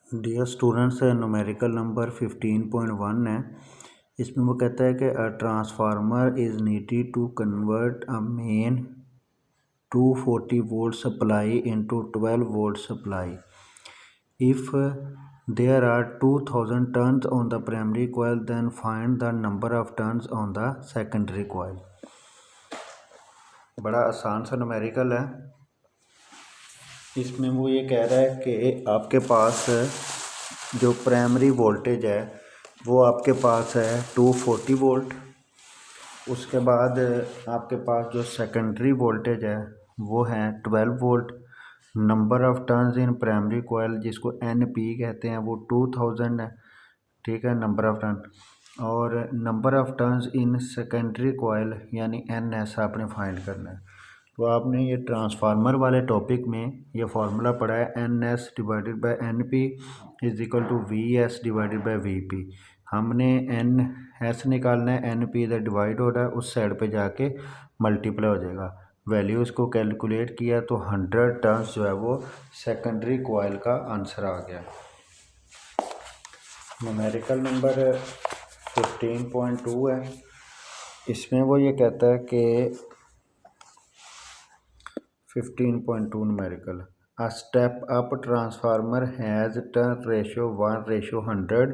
Dear students, numerical number 15.1 है। इसमें वो कहता है कि a transformer is needed to convert a main 240 volt supply into 12 volt supply. If there are 2000 turns on the primary coil, then find the number of turns on the secondary coil। बड़ा आसान सा numerical है। इसमें वो ये कह रहा है कि आपके पास जो प्राइमरी वोल्टेज है वो आपके पास है 240 वोल्ट। उसके बाद आपके पास जो सेकेंडरी वोल्टेज है वो है 12 volt. Number of turns in primary coil जिसको NP कहते हैं वो 2000 है, ठीक है, नंबर ऑफ़ टर्न। और number of turns in secondary coil यानी NS आपने फाइंड करना है। तो आपने ये ट्रांसफार्मर वाले टॉपिक में ये फार्मूला पढ़ा है NS divided by NP is equal to VS divided by VP। हमने NS निकालना है, NP इधर डिवाइड हो रहा है, उस साइड पे जाके मल्टीप्लाई हो जाएगा। वैल्यूज़ को कैलकुलेट किया तो 100 टर्न्स जो है वो सेकेंडरी कोयल का आंसर आ गया। न्यूमेरिकल नंबर 15.2 है। इसमें वो ये कहता है कि 15.2 numerical. A step up transformer has turn ratio 1:100.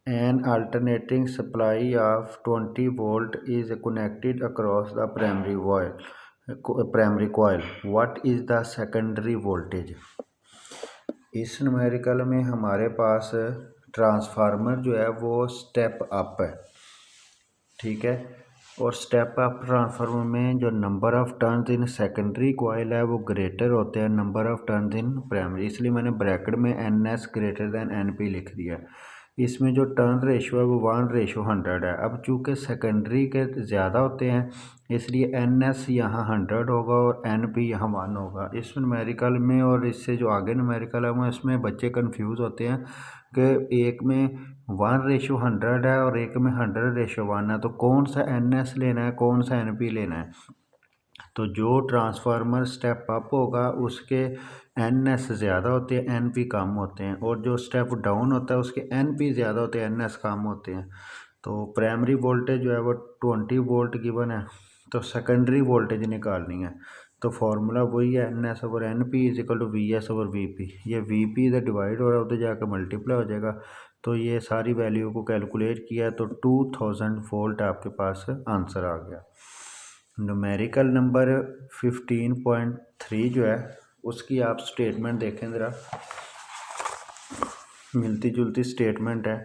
An alternating supply of 20 volt is connected across the primary coil. What is the secondary voltage? इस न्यूमेरिकल में हमारे पास ट्रांसफार्मर जो है वो स्टेप अप है, ठीक है। और स्टेप अप ट्रांसफार्मर में जो number of turns in secondary coil है वो ग्रेटर होते हैं number of turns in primary, इसलिए मैंने ब्रैकेट में NS ग्रेटर दैन NP लिख दिया। इसमें जो टर्न रेशो है वो 1:100 है। अब चूँकि सेकेंडरी के ज़्यादा होते हैं इसलिए NS यहाँ 100 होगा और NP यहाँ 1 होगा। इस न्यूमेरिकल में और इससे जो आगे न्यूमेरिकल है वो इसमें बच्चे कंफ्यूज होते हैं कि एक में 1:100 है और एक में 100:1 है, तो कौन सा NS लेना है कौन सा NP लेना है। तो जो ट्रांसफार्मर स्टेप अप होगा उसके NS ज़्यादा होते हैं NP कम होते हैं, और जो स्टेप डाउन होता है उसके NP ज़्यादा होते हैं NS कम होते हैं। तो प्राइमरी वोल्टेज जो है वो 20 वोल्ट गिवन है, तो सेकेंडरी वोल्टेज निकालनी है। तो फार्मूला वही है NS over NP is equal to VS over VP। ये VP इधर डिवाइड हो रहा है उधर जाकर मल्टीप्लाई हो जाएगा। तो ये सारी वैल्यू को कैलकुलेट किया तो 2000 वोल्ट आपके पास आंसर आ गया। न्यूमेरिकल नंबर 15.3 जो है उसकी आप स्टेटमेंट देखें ज़रा, मिलती जुलती स्टेटमेंट है।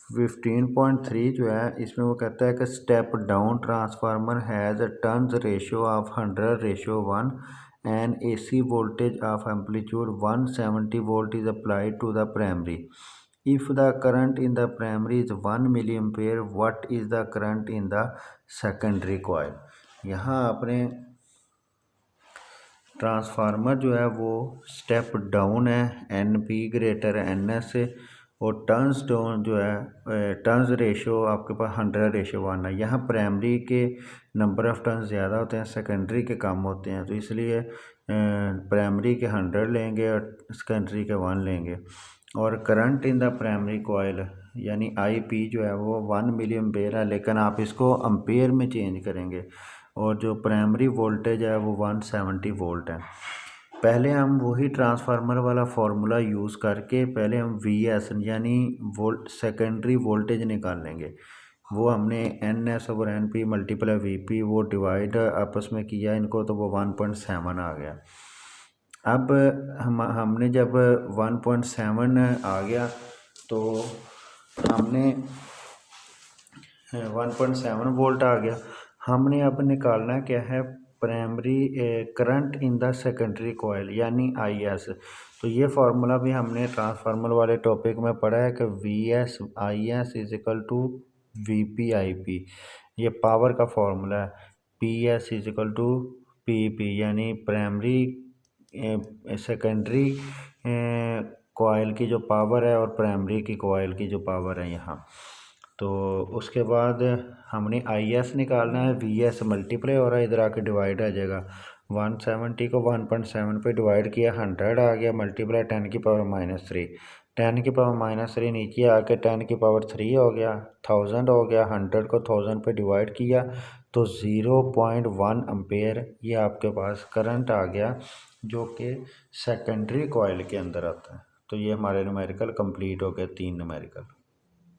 15.3 जो है इसमें वो कहता है कि step down transformer has a turns ratio of 100:1 and AC voltage of amplitude 170 volt is applied to the primary. If the current in the primary is 1 mA, what is the current in the secondary coil. यहाँ आपने transformer जो है वो step down है NP greater है NS से, और turns down जो है टर्न्स रेशो आपके पास 100:1 है। यहाँ प्राइमरी के नंबर ऑफ़ टर्न्स ज़्यादा होते हैं सेकेंडरी के कम होते हैं, तो इसलिए प्राइमरी के 100 लेंगे और सेकेंडरी के 1 लेंगे। और current in the primary coil यानी IP जो है वो 1 mA है, लेकिन आप इसको एम्पेयर में चेंज करेंगे। और जो प्राइमरी वोल्टेज है वो 170 वोल्ट है। पहले हम वही ट्रांसफार्मर वाला फार्मूला यूज़ करके पहले हम VS यानी वोल्ट सेकेंडरी वोल्टेज निकाल लेंगे। वो हमने NS over NP multiply VP वो डिवाइड आपस में किया इनको, तो वो 1.7 आ गया। अब हमने जब 1.7 आ गया तो हमने 1.7 वोल्ट आ गया। हमने अब निकालना क्या है primary current in the secondary coil यानी IS। तो ये फार्मूला भी हमने ट्रांसफार्मर वाले टॉपिक में पढ़ा है कि VS IS is equal to VP IP। ये पावर का फार्मूला है। PS is equal to PP यानी प्राइमरी सेकेंडरी कोयल की जो पावर है और प्राइमरी की कोयल की जो पावर है यहाँ। तो उसके बाद हमने IS निकालना है, VS मल्टीप्लाई हो रहा है इधर आके डिवाइड आ जाएगा। 170 को 1.7 पे डिवाइड किया 100 आ गया, मल्टीप्लाई 10⁻³ 10⁻³ नीचे आके 10⁻³ हो गया, 1000 हो गया, 100 को 1000 पे डिवाइड किया तो 0.1 एम्पेयर ये आपके पास करंट आ गया जो कि सेकेंडरी कॉइल के अंदर आता है। तो ये हमारे न्यूमेरिकल कंप्लीट हो गए 3 न्यूमेरिकल।